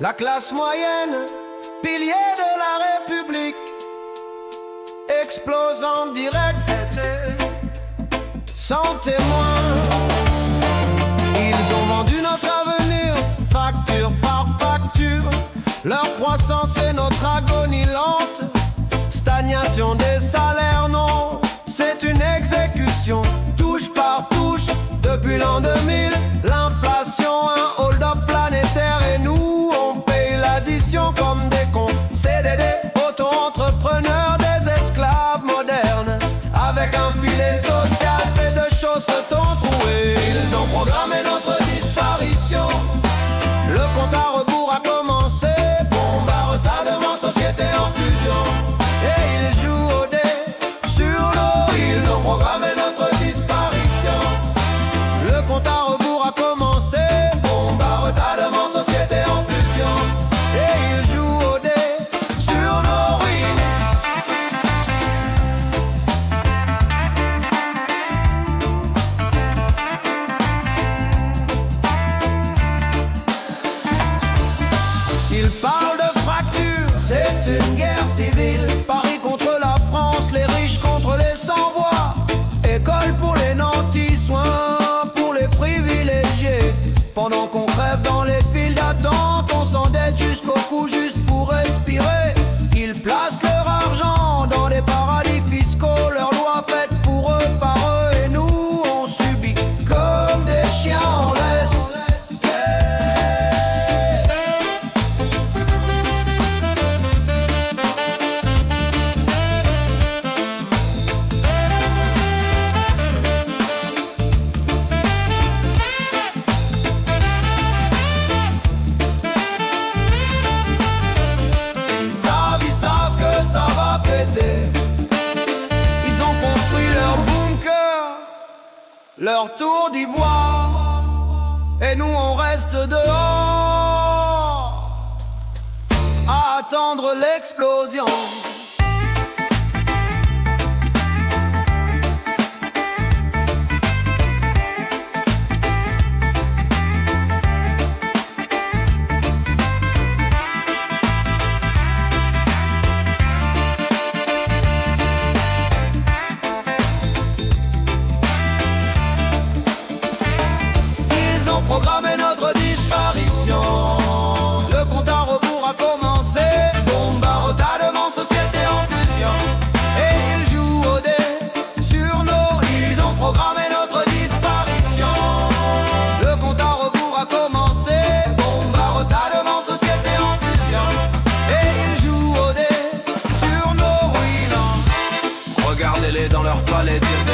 La classe moyenne, pilier de la République, explose en direct, sans témoin. Ils ont vendu notre avenir, facture par facture. Leur croissance est notre agonie lente. Stagnation des salaires, non, c'est une exécution. Touche par touche, depuis l'an 2000. L'inflation, un hold-up planétaire. Et nous, on paye l'addition comme des cons. CDD, auto-entrepreneurs, des esclaves modernes, avec un filet social fait de chaussetons troués. Ils ont programmé notre disparition. Le compte à rebours a commencé. Bombe à retardement, société en fusion. Et ils jouent au dé sur l'eau. Ils ont programmé notre disparition. Le compte à rebours a commencé. Bombe à retardement, société en fusion. Et ils jouent au dé sur nos ruines. Ils parlent de fracture, c'est une guerre civile. Paris contre la France, les riches contre les sans-voix. École pour les nantis, soins pour les privilégiés. Pendant qu'on crève dans les files d'attente, on s'endette jusqu'au cou juste pour respirer. Ils placent leur argent dans des paradis fiscaux, leurs lois faites pour eux, par eux. Et nous, on subit comme des chiens en laisse. Ils savent que ça va péter. Ils ont construit leur bunker, leur tour d'ivoire. Et nous on reste dehors à attendre l'explosion. Ils ont programmé notre disparition. Le compte à rebours a commencé. Bombe à retardement, société en fusion. Et ils jouent au dé sur nos. Ils ont programmé notre disparition. Le compte à rebours a commencé. Bombe à retardement, société en fusion. Et ils jouent au dé sur nos ruines. Regardez-les dans leur palais d'irrévérencieux.